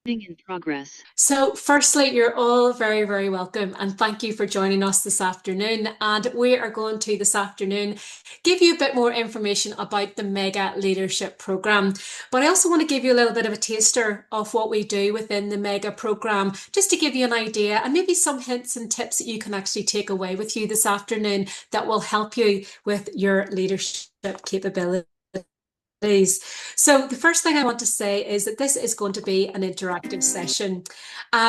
In progress. So, firstly, you're all very, very welcome, and thank you for joining us this afternoon. And we are going to this afternoon give you a bit more information about the Mega Leadership Programme. But I also want to give you a little bit of a taster of what we do within the Mega Programme, just to give you an idea and maybe some hints and tips that you can actually take away with you this afternoon that will help you with your leadership capability. So the first thing I want to say is that this is going to be an interactive session.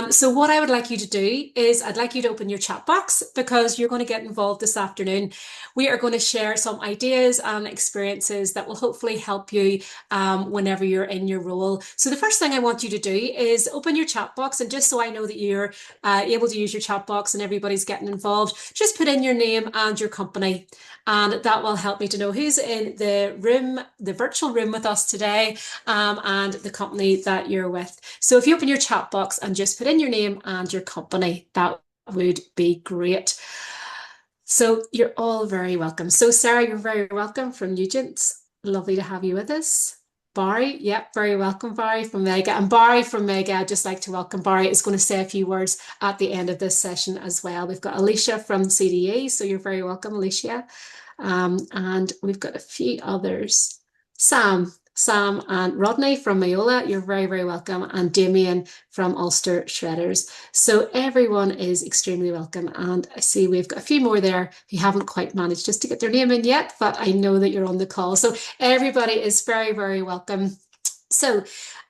So what I would like you to do is I'd like you to open your chat box because you're going to get involved this afternoon. We are going to share some ideas and experiences that will hopefully help you whenever you're in your role. So the first thing I want you to do is open your chat box, and just so I know that you're able to use your chat box and everybody's getting involved, just put in your name and your company. And that will help me to know who's in the room, the virtual room with us today, and the company that you're with. So if you open your chat box and just put in your name and your company, that would be great. So you're all very welcome. So Sarah, you're very welcome from Nugent. Lovely to have you with us. Barry, yep, very welcome, Barry from Mega. And Barry from Mega, I'd just like to welcome Barry is going to say a few words at the end of this session as well. We've got Alicia from CDE, so you're very welcome, Alicia. And we've got a few others. Sam and Rodney from Mayola, you're very, very welcome. And Damien from Ulster Shredders. So everyone is extremely welcome. And I see we've got a few more there who haven't quite managed just to get their name in yet, but I know that you're on the call. So everybody is very, very welcome. So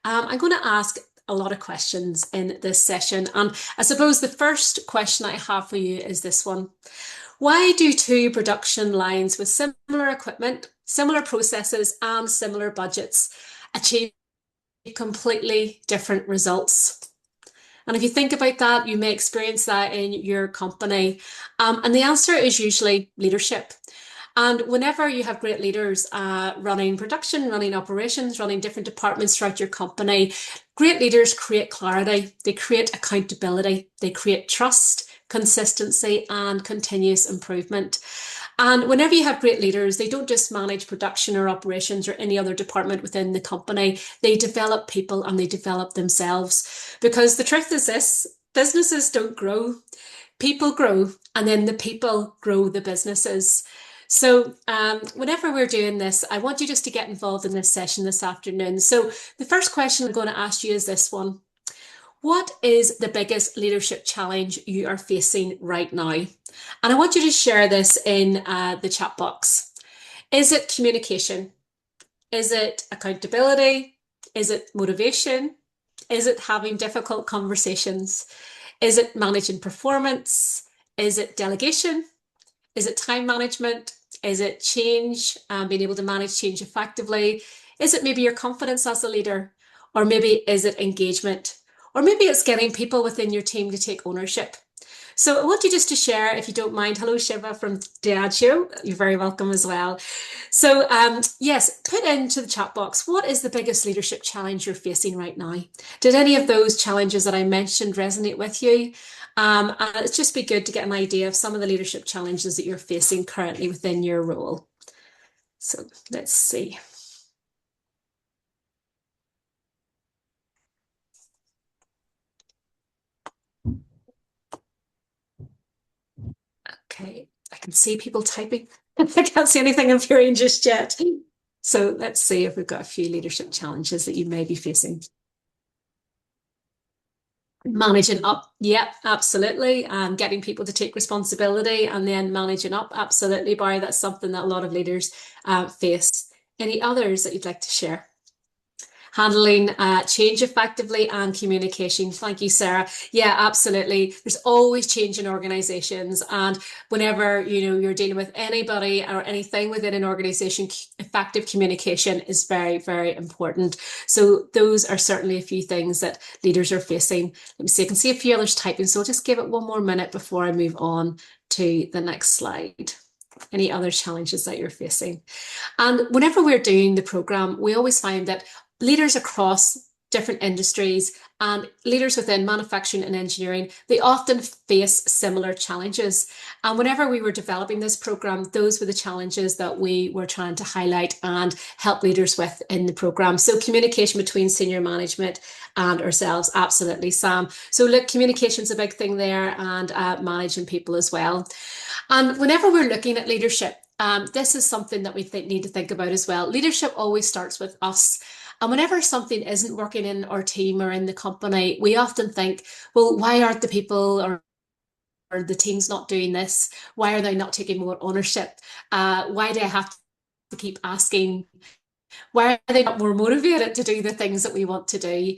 I'm going to ask a lot of questions in this session. And I suppose the first question I have for you is this one. Why do two production lines with similar equipment, similar processes, and similar budgets achieve completely different results? And if you think about that, you may experience that in your company. And the answer is usually leadership. And whenever you have great leaders running production, running operations, running different departments throughout your company, great leaders create clarity, they create accountability, they create trust, consistency, and continuous improvement. And whenever you have great leaders, they don't just manage production or operations or any other department within the company, they develop people and they develop themselves. Because the truth is this, businesses don't grow, people grow, and then the people grow the businesses. So whenever we're doing this, I want you just to get involved in this session this afternoon. So the first question I'm going to ask you is this one. What is the biggest leadership challenge you are facing right now? And I want you to share this in the chat box. Is it communication? Is it accountability? Is it motivation? Is it having difficult conversations? Is it managing performance? Is it delegation? Is it time management? Is it change, being able to manage change effectively? Is it maybe your confidence as a leader? Or maybe is it engagement? Or maybe it's getting people within your team to take ownership. So I want you just to share, if you don't mind. Hello, Shiva from Diageo. You're very welcome as well. So yes, put into the chat box, what is the biggest leadership challenge you're facing right now? Did any of those challenges that I mentioned resonate with you? And it's just be good to get an idea of some of the leadership challenges that you're facing currently within your role. So let's see. Okay, I can see people typing. I can't see anything appearing just yet. So let's see if we've got a few leadership challenges that you may be facing. Managing up, yep, absolutely. Getting people to take responsibility and then managing up, absolutely, Barry. That's something that a lot of leaders face. Any others that you'd like to share? Handling change effectively and communication. Thank you, Sarah. Yeah, absolutely. There's always change in organizations, and whenever you're dealing with anybody or anything within an organization, effective communication is very, very important. So those are certainly a few things that leaders are facing. Let me see. I can see a few others typing, so I'll just give it one more minute before I move on to the next slide. Any other challenges that you're facing? And whenever we're doing the program, we always find that leaders across different industries, and leaders within manufacturing and engineering, they often face similar challenges. And whenever we were developing this program, those were the challenges that we were trying to highlight and help leaders with in the program. So communication between senior management and ourselves, absolutely, Sam. So look, communication's a big thing there, and managing people as well. And whenever we're looking at leadership, this is something that we need to think about as well. Leadership always starts with us. And whenever something isn't working in our team or in the company, we often think, well, why aren't the people or the team's not doing this? Why are they not taking more ownership? Why do I have to keep asking? Why are they not more motivated to do the things that we want to do?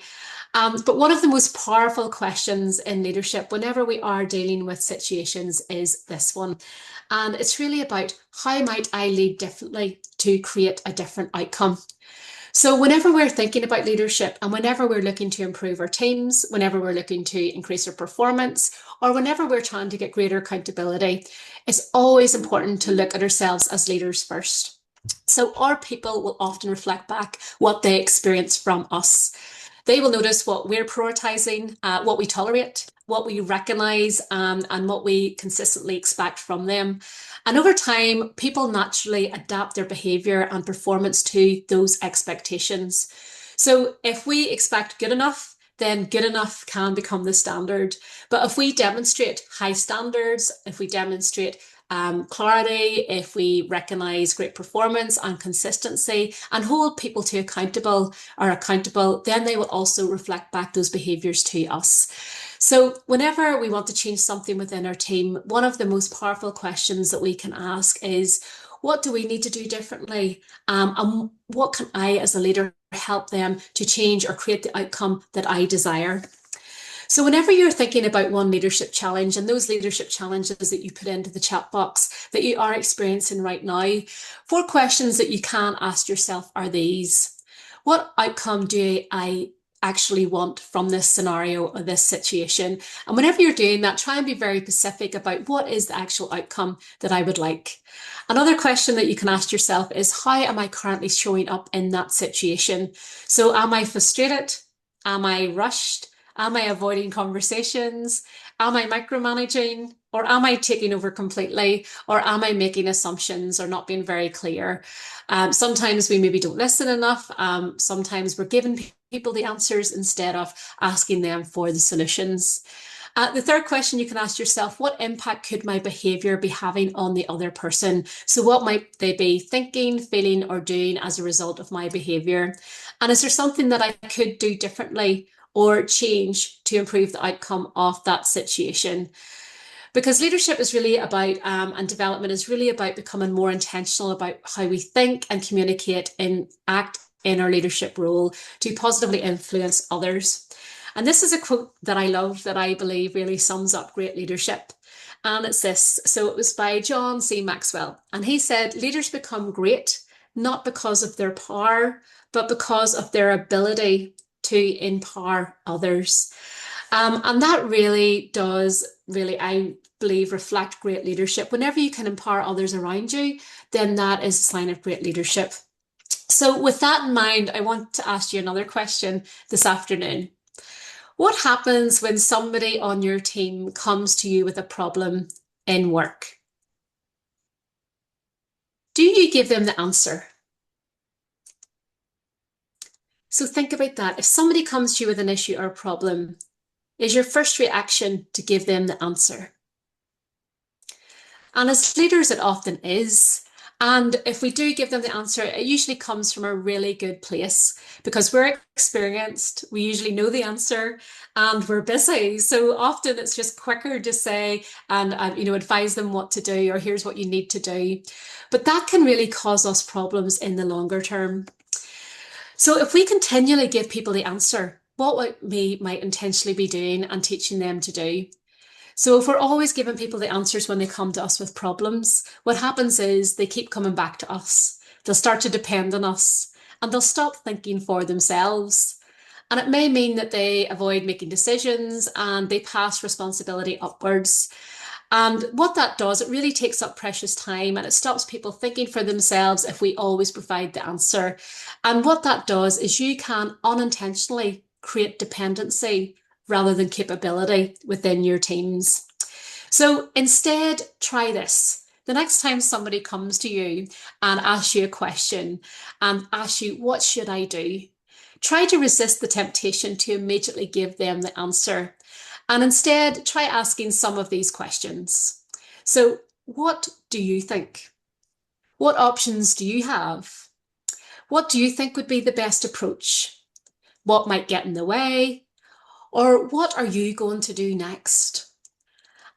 But one of the most powerful questions in leadership, whenever we are dealing with situations, is this one. And it's really about how might I lead differently to create a different outcome? So, whenever we're thinking about leadership and whenever we're looking to improve our teams, whenever we're looking to increase our performance, or whenever we're trying to get greater accountability, it's always important to look at ourselves as leaders first. So, our people will often reflect back what they experience from us. They will notice what we're prioritizing, what we tolerate, what we recognize, and what we consistently expect from them. And over time, people naturally adapt their behavior and performance to those expectations. So if we expect good enough, then good enough can become the standard. But if we demonstrate high standards, if we demonstrate clarity, if we recognize great performance and consistency and hold people to accountable, then they will also reflect back those behaviors to us. So whenever we want to change something within our team, one of the most powerful questions that we can ask is, what do we need to do differently? And what can I, as a leader, help them to change or create the outcome that I desire? So whenever you're thinking about one leadership challenge and those leadership challenges that you put into the chat box that you are experiencing right now, 4 questions that you can ask yourself are these. What outcome do I actually want from this scenario or this situation? And whenever you're doing that, try and be very specific about what is the actual outcome that I would like. Another question that you can ask yourself is, how am I currently showing up in that situation? So am I frustrated? Am I rushed? Am I avoiding conversations? Am I micromanaging? Or am I taking over completely? Or am I making assumptions or not being very clear? Sometimes we maybe don't listen enough. Sometimes we're giving people the answers instead of asking them for the solutions. The third question you can ask yourself, what impact could my behavior be having on the other person? So what might they be thinking, feeling, or doing as a result of my behavior? And is there something that I could do differently or change to improve the outcome of that situation? Because leadership is really about, and development is really about becoming more intentional about how we think and communicate and act in our leadership role to positively influence others. And this is a quote that I love that I believe really sums up great leadership. And it's this. So it was by John C. Maxwell. And he said, leaders become great not because of their power, but because of their ability to empower others. And that really does, I believe, reflect great leadership. Whenever you can empower others around you, then that is a sign of great leadership. So with that in mind, I want to ask you another question this afternoon. What happens when somebody on your team comes to you with a problem in work? Do you give them the answer? So think about that. If somebody comes to you with an issue or a problem, is your first reaction to give them the answer? And as leaders, it often is. And if we do give them the answer, it usually comes from a really good place because we're experienced, we usually know the answer, and we're busy. So often it's just quicker to say and advise them what to do, or here's what you need to do. But that can really cause us problems in the longer term. So if we continually give people the answer, what we might intentionally be doing and teaching them to do. So if we're always giving people the answers when they come to us with problems, what happens is they keep coming back to us. They'll start to depend on us and they'll stop thinking for themselves. And it may mean that they avoid making decisions and they pass responsibility upwards. And what that does, it really takes up precious time and it stops people thinking for themselves if we always provide the answer. And what that does is you can unintentionally create dependency rather than capability within your teams. So instead, try this. The next time somebody comes to you and asks you a question and asks you, what should I do? Try to resist the temptation to immediately give them the answer. And instead, try asking some of these questions. So, what do you think? What options do you have? What do you think would be the best approach? What might get in the way? Or what are you going to do next?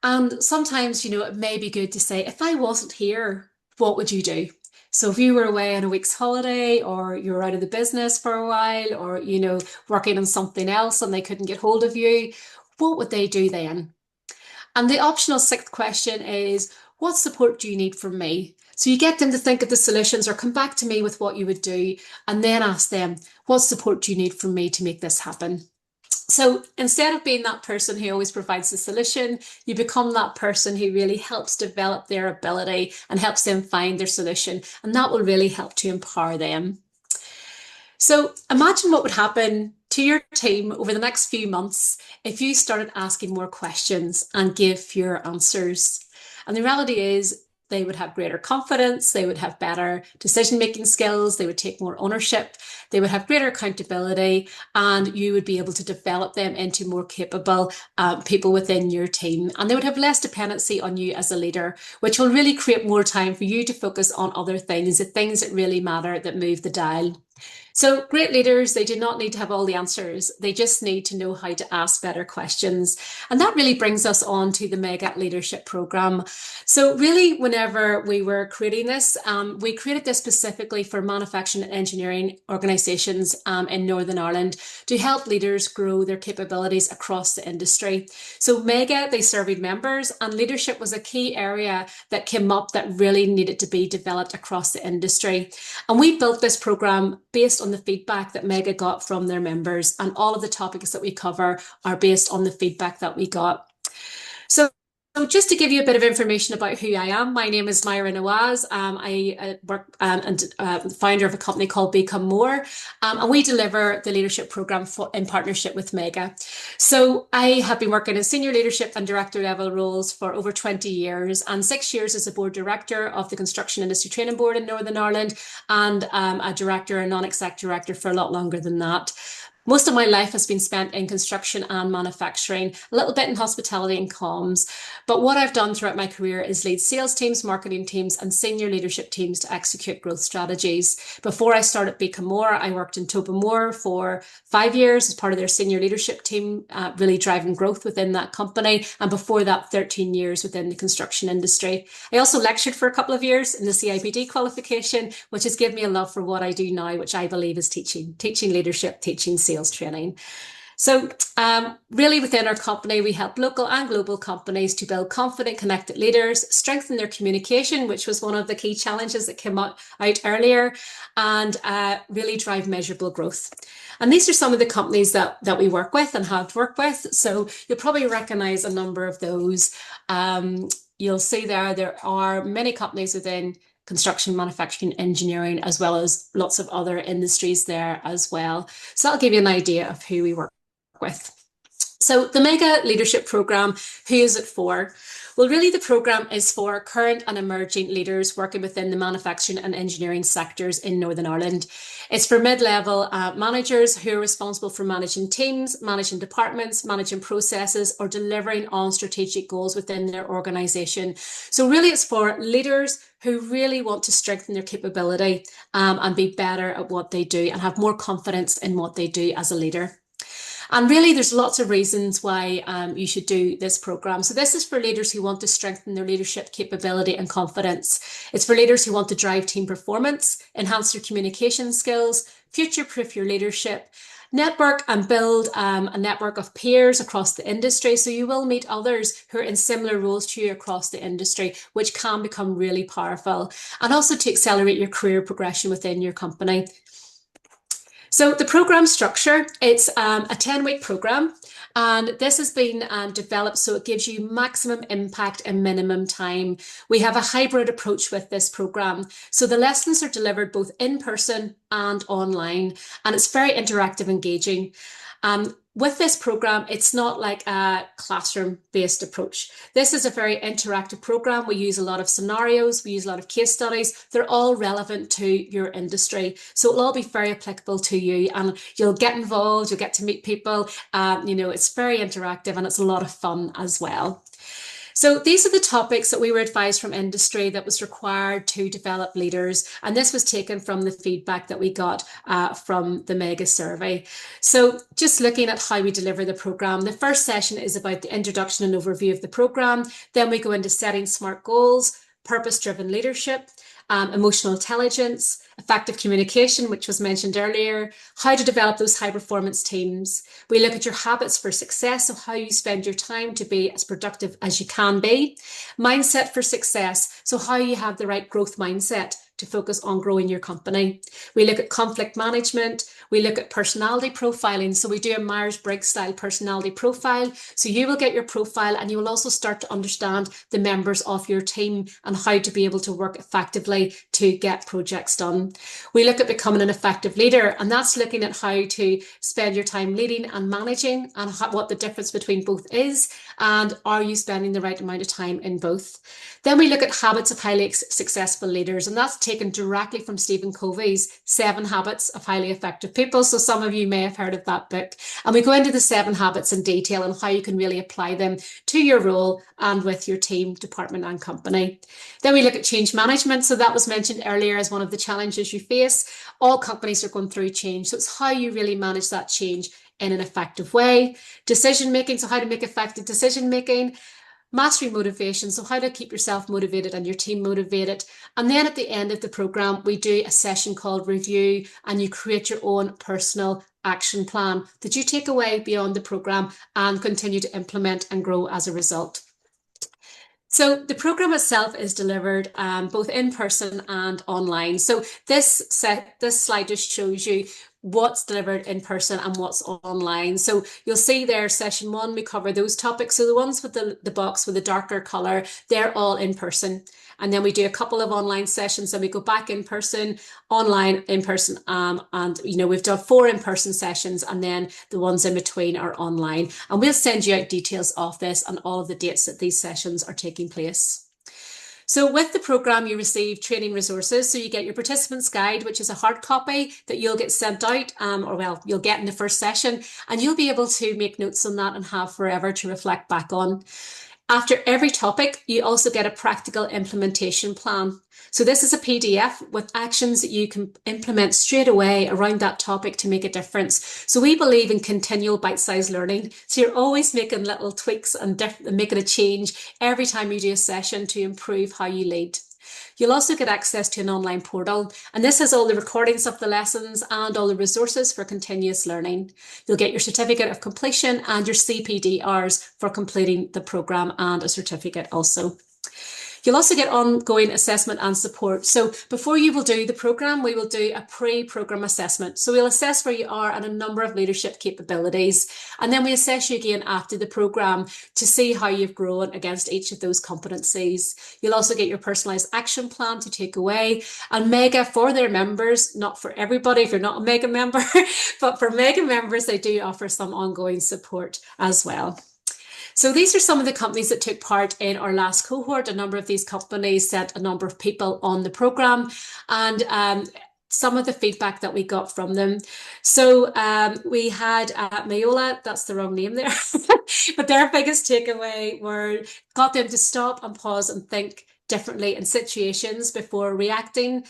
And sometimes, it may be good to say, if I wasn't here, what would you do? So if you were away on a week's holiday or you're out of the business for a while or, working on something else and they couldn't get hold of you, what would they do then? And the optional sixth question is, what support do you need from me? So you get them to think of the solutions or come back to me with what you would do and then ask them, what support do you need from me to make this happen? So instead of being that person who always provides the solution, you become that person who really helps develop their ability and helps them find their solution. And that will really help to empower them. So imagine what would happen to your team over the next few months if you started asking more questions and give fewer answers. And the reality is, they would have greater confidence, they would have better decision-making skills, they would take more ownership, they would have greater accountability, and you would be able to develop them into more capable people within your team. And they would have less dependency on you as a leader, which will really create more time for you to focus on other things, the things that really matter, that move the dial. So great leaders, they do not need to have all the answers. They just need to know how to ask better questions. And that really brings us on to the Mega Leadership Programme. So really, whenever we were creating this, we created this specifically for manufacturing and engineering organisations in Northern Ireland to help leaders grow their capabilities across the industry. So Mega, they surveyed members and leadership was a key area that came up that really needed to be developed across the industry. And we built this programme based on the feedback that Mega got from their members, and all of the topics that we cover are based on the feedback that we got. So just to give you a bit of information about who I am, my name is Myra Nawaz. I work and founder of a company called Beecome More, and we deliver the leadership program in partnership with Mega. So I have been working in senior leadership and director level roles for over 20 years, and 6 years as a board director of the Construction Industry Training Board in Northern Ireland, and a director, a non-exec director for a lot longer than that. Most of my life has been spent in construction and manufacturing, a little bit in hospitality and comms. But what I've done throughout my career is lead sales teams, marketing teams, and senior leadership teams to execute growth strategies. Before I started Beecome More, I worked in More for 5 years as part of their senior leadership team, really driving growth within that company. And before that, 13 years within the construction industry. I also lectured for a couple of years in the CIPD qualification, which has given me a love for what I do now, which I believe is teaching leadership, teaching sales training. So really within our company, we help local and global companies to build confident, connected leaders, strengthen their communication, which was one of the key challenges that came out earlier, and really drive measurable growth. And these are some of the companies that we work with and have worked with. So you'll probably recognize a number of those. You'll see there are many companies within construction, manufacturing, engineering, as well as lots of other industries there as well. So that'll give you an idea of who we work with. So the Mega Leadership Programme, who is it for? Well, really the programme is for current and emerging leaders working within the manufacturing and engineering sectors in Northern Ireland. It's for mid-level managers who are responsible for managing teams, managing departments, managing processes, or delivering on strategic goals within their organisation. So really it's for leaders who really want to strengthen their capability and be better at what they do and have more confidence in what they do as a leader. And really, there's lots of reasons why you should do this programme. So this is for leaders who want to strengthen their leadership capability and confidence. It's for leaders who want to drive team performance, enhance their communication skills, future-proof your leadership, network and build a network of peers across the industry. So you will meet others who are in similar roles to you across the industry, which can become really powerful. And also to accelerate your career progression within your company. So the program structure, it's a 10-week program, and this has been developed so it gives you maximum impact and minimum time. We have a hybrid approach with this program. So the lessons are delivered both in person and online, and it's very interactive, engaging. With this program, it's not like a classroom-based approach. This is a very interactive program. We use a lot of scenarios, we use a lot of case studies. They're all relevant to your industry. So it'll all be very applicable to you, and you'll get involved, you'll get to meet people. It's very interactive and it's a lot of fun as well. So these are the topics that we were advised from industry that was required to develop leaders. And this was taken from the feedback that we got from the Mega survey. So just looking at how we deliver the program, the first session is about the introduction and overview of the program. Then we go into setting SMART goals, purpose-driven leadership, emotional intelligence, effective communication, which was mentioned earlier, how to develop those high performance teams. We look at your habits for success, so how you spend your time to be as productive as you can be. Mindset for success, so how you have the right growth mindset to focus on growing your company. We look at conflict management. We look at personality profiling. So we do a Myers-Briggs style personality profile. So you will get your profile and you will also start to understand the members of your team and how to be able to work effectively to get projects done. We look at becoming an effective leader, and that's looking at how to spend your time leading and managing and what the difference between both is, and are you spending the right amount of time in both. Then we look at habits of highly successful leaders, and that's taken directly from Stephen Covey's 7 Habits of Highly Effective People. So some of you may have heard of that book. And we go into the 7 habits in detail and how you can really apply them to your role and with your team, department and company. Then we look at change management. So that was mentioned earlier as one of the challenges you face. All companies are going through change. So it's how you really manage that change in an effective way. Decision making, so how to make effective decision making. Mastery motivation, so how to keep yourself motivated and your team motivated. And then at the end of the program, we do a session called review, and you create your own personal action plan that you take away beyond the program and continue to implement and grow as a result. So the program itself is delivered both in person and online. So this slide just shows you what's delivered in person and what's online. So you'll see there, session 1, we cover those topics. So the ones with the box with the darker color, they're all in person. And then we do a couple of online sessions, and we go back in person, online, in person. And we've done 4 in-person sessions, and then the ones in between are online. And we'll send you out details of this and all of the dates that these sessions are taking place. So with the program, you receive training resources. So you get your participants guide, which is a hard copy that you'll get sent out, you'll get in the first session, and you'll be able to make notes on that and have forever to reflect back on. After every topic, you also get a practical implementation plan. So this is a PDF with actions that you can implement straight away around that topic to make a difference. So we believe in continual bite-sized learning. So you're always making little tweaks and making a change every time you do a session to improve how you lead. You'll also get access to an online portal, and this has all the recordings of the lessons and all the resources for continuous learning. You'll get your certificate of completion and your CPDRs for completing the program, and a certificate also. You'll also get ongoing assessment and support. So before you will do the program, we will do a pre-program assessment. So we'll assess where you are and a number of leadership capabilities. And then we assess you again after the program to see how you've grown against each of those competencies. You'll also get your personalised action plan to take away. And Mega, for their members, not for everybody if you're not a Mega member, but for Mega members, they do offer some ongoing support as well. So these are some of the companies that took part in our last cohort. A number of these companies sent a number of people on the program, and some of the feedback that we got from them. So we had Mayola, that's the wrong name there, but their biggest takeaway got them to stop and pause and think differently in situations before reacting.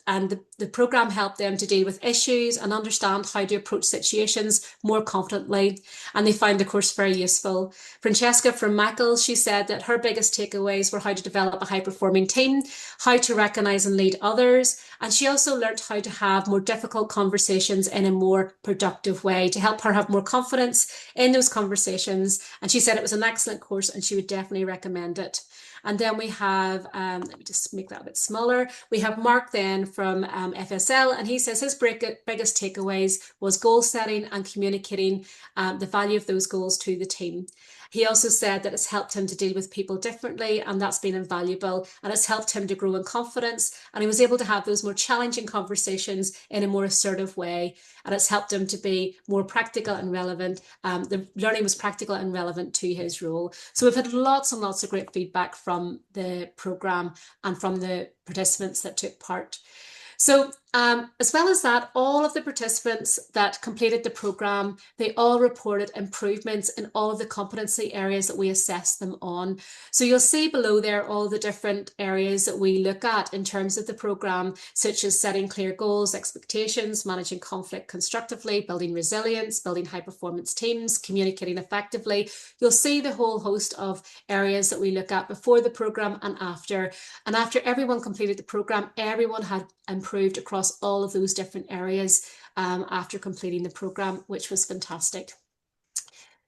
And the program helped them to deal with issues and understand how to approach situations more confidently. And they found the course very useful. Francesca from Mackle, she said that her biggest takeaways were how to develop a high-performing team, how to recognise and lead others. And she also learned how to have more difficult conversations in a more productive way to help her have more confidence in those conversations. And she said it was an excellent course and she would definitely recommend it. And then we have, let me just make that a bit smaller. We have Mark then from FSL, and he says his biggest takeaways was goal setting and communicating the value of those goals to the team. He also said that it's helped him to deal with people differently, and that's been invaluable, and it's helped him to grow in confidence, and he was able to have those more challenging conversations in a more assertive way, and it's helped him to be more practical and relevant. The learning was practical and relevant to his role. So we've had lots and lots of great feedback from the programme and from the participants that took part. So as well as that, all of the participants that completed the programme, they all reported improvements in all of the competency areas that we assessed them on. So you'll see below there all the different areas that we look at in terms of the programme, such as setting clear goals, expectations, managing conflict constructively, building resilience, building high performance teams, communicating effectively. You'll see the whole host of areas that we look at before the programme and after. And after everyone completed the programme, everyone had improved across all of those different areas after completing the programme, which was fantastic.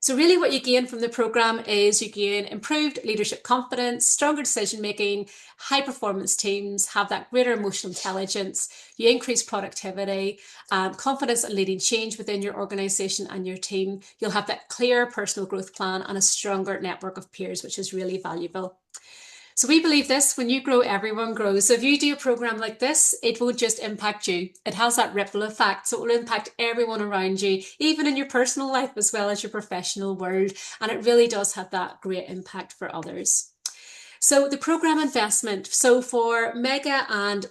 So really what you gain from the programme is you gain improved leadership confidence, stronger decision making, high performance teams, have that greater emotional intelligence, you increase productivity, confidence in leading change within your organisation and your team. You'll have that clear personal growth plan and a stronger network of peers, which is really valuable. So we believe this: when you grow, everyone grows. So if you do a program like this, it won't just impact you. It has that ripple effect. So it will impact everyone around you, even in your personal life as well as your professional world. And it really does have that great impact for others. So the program investment. So for Mega and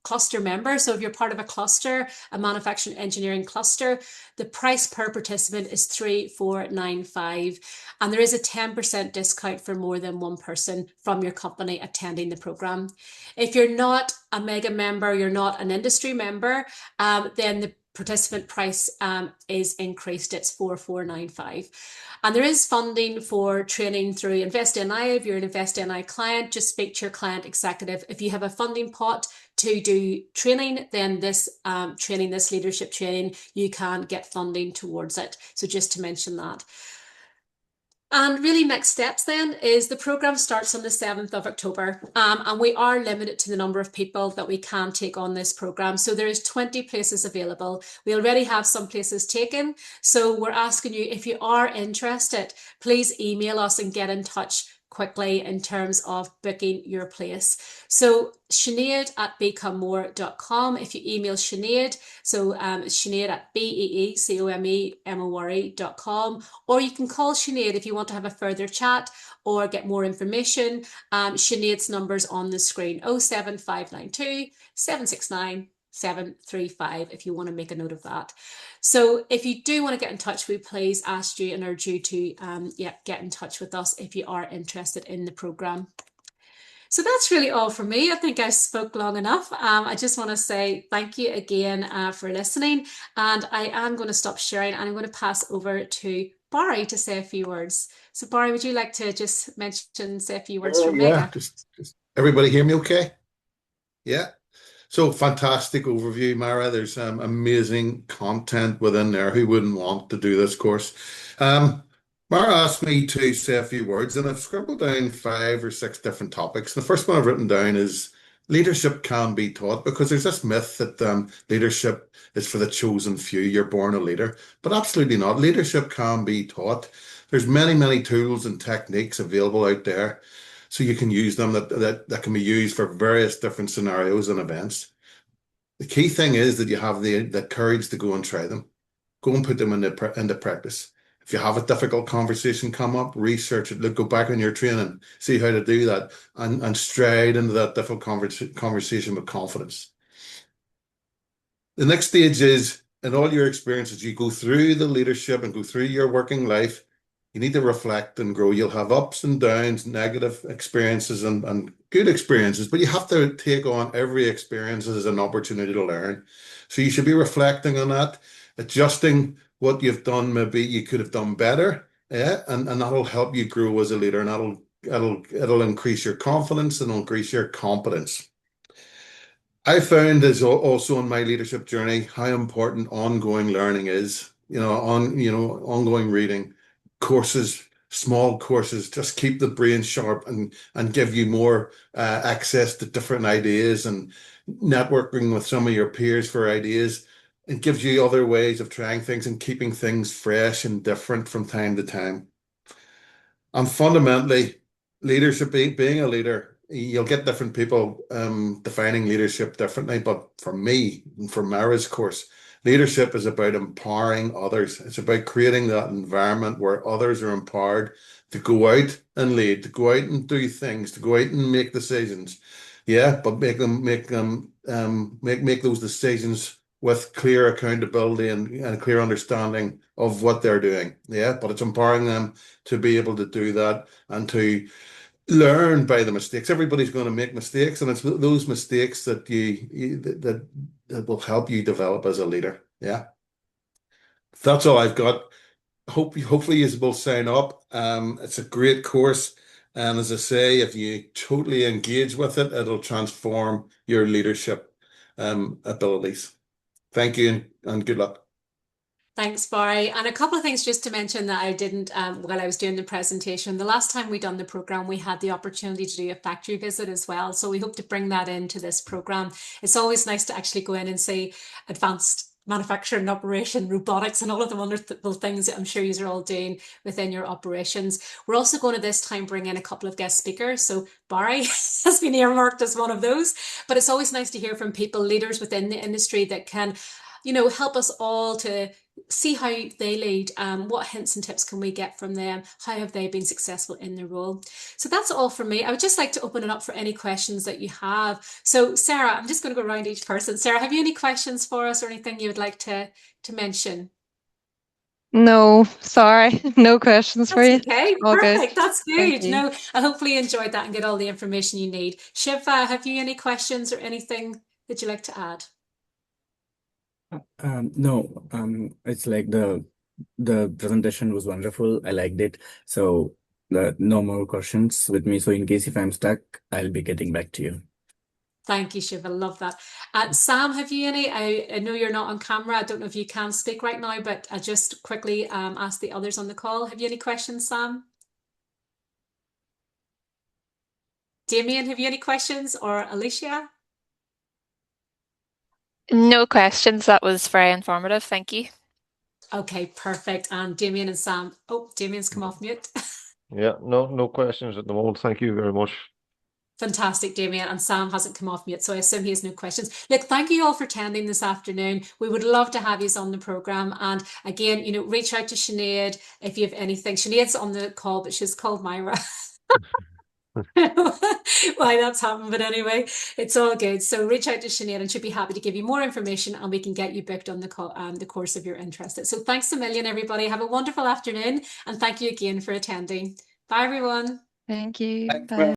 cluster member, so if you're part of a cluster, a manufacturing engineering cluster, the price per participant is 3,495, and there is a 10% discount for more than one person from your company attending the program. If you're not a Mega member, you're not an industry member, then the participant price is increased. It's 4,495. And there is funding for training through InvestNI. If you're an InvestNI client, just speak to your client executive. If you have a funding pot to do training, then this this leadership training, you can get funding towards it. So just to mention that. And really next steps then is the programme starts on the 7th of October, and we are limited to the number of people that we can take on this programme. So there is 20 places available. We already have some places taken. So we're asking you, if you are interested, please email us and get in touch quickly in terms of booking your place. So Sinead at beecomemore.com. If you email Sinead, so Sinead at beecomemore.com, or you can call Sinead if you want to have a further chat or get more information. Sinead's number's on the screen: 07592 769 735 if you want to make a note of that. So if you do want to get in touch, we please ask you and urge you to get in touch with us if you are interested in the programme. So that's really all from me. I think I spoke long enough. I just want to say thank you again for listening, and I am going to stop sharing and I'm going to pass over to Barry to say a few words. So Barry, would you like to just say a few words from Yeah, Mega? just everybody hear me okay? Yeah. So fantastic overview, Mara. There's amazing content within there. Who wouldn't want to do this course? Um, Mara asked me to say a few words, and I've scribbled down 5 or 6 different topics. The first one I've written down is leadership can be taught, because there's this myth that leadership is for the chosen few. You're born a leader, but absolutely not. Leadership can be taught. There's many, many tools and techniques available out there, so you can use them that can be used for various different scenarios and events. The key thing is that you have the courage to go and try them, go and put them into practice. If you have a difficult conversation come up, research it, look, go back on your training, see how to do that, and stride into that difficult conversation with confidence. The next stage is, in all your experiences, you go through the leadership and go through your working life. You need to reflect and grow. You'll have ups and downs, negative experiences and good experiences, but you have to take on every experience as an opportunity to learn. So you should be reflecting on that, adjusting what you've done. Maybe you could have done better, yeah, and that'll help you grow as a leader, and it'll increase your confidence and it'll increase your competence. I found as also on my leadership journey how important ongoing learning is. Ongoing reading, courses, small courses, just keep the brain sharp and give you more access to different ideas and networking with some of your peers for ideas. It gives you other ways of trying things and keeping things fresh and different from time to time. And fundamentally, leadership, being a leader, you'll get different people defining leadership differently. But for me, and for Mara's course, leadership is about empowering others. It's about creating that environment where others are empowered to go out and lead, to go out and do things, to go out and make decisions. Yeah, but make those decisions with clear accountability and clear understanding of what they're doing. Yeah, but it's empowering them to be able to do that and to learn by the mistakes. Everybody's going to make mistakes, and it's those mistakes that that will help you develop as a leader. Yeah, that's all I've got. Hopefully you will sign up. It's a great course, and as I say, if you totally engage with it, it'll transform your leadership abilities. Thank you and good luck. Thanks, Barry. And a couple of things just to mention that I didn't while I was doing the presentation. The last time we done the program, we had the opportunity to do a factory visit as well. So we hope to bring that into this program. It's always nice to actually go in and see advanced manufacturing operation, robotics, and all of the wonderful things that I'm sure you're all doing within your operations. We're also going to this time bring in a couple of guest speakers. So Barry has been earmarked as one of those, but it's always nice to hear from people, leaders within the industry that can, help us all to see how they lead. What hints and tips can we get from them? How have they been successful in their role? So that's all from me. I would just like to open it up for any questions that you have. So Sarah, I'm just going to go around each person. Sarah, have you any questions for us or anything you would like to mention? No, sorry, no questions for That's you. okay. All good. Perfect. That's Thank good. you. No, I hopefully enjoyed that and get all the information you need. Shiva, have you any questions or anything that you'd like to add? No, it's like the presentation was wonderful. I liked it. So no more questions with me. So in case if I'm stuck, I'll be getting back to you. Thank you, Shiva. Love that. Sam, have you any? I know you're not on camera. I don't know if you can speak right now, but I just quickly ask the others on the call. Have you any questions, Sam? Damien, have you any questions? Or Alicia? No questions. That was very informative. Thank you. Okay, perfect. And Damien and Sam. Oh, Damien's come off mute. Yeah, no questions at the moment. Thank you very much. Fantastic, Damien. And Sam hasn't come off yet, so I assume he has no questions. Look, thank you all for attending this afternoon. We would love to have you on the programme. And again, reach out to Sinead if you have anything. Sinead's on the call, but she's called Myra. Why that's happened, but anyway, it's all good. So reach out to Sinead and she'll be happy to give you more information and we can get you booked on the course if you're interested. So thanks a million, everybody. Have a wonderful afternoon and thank you again for attending. Bye, everyone. Thank you. Thanks, Bye.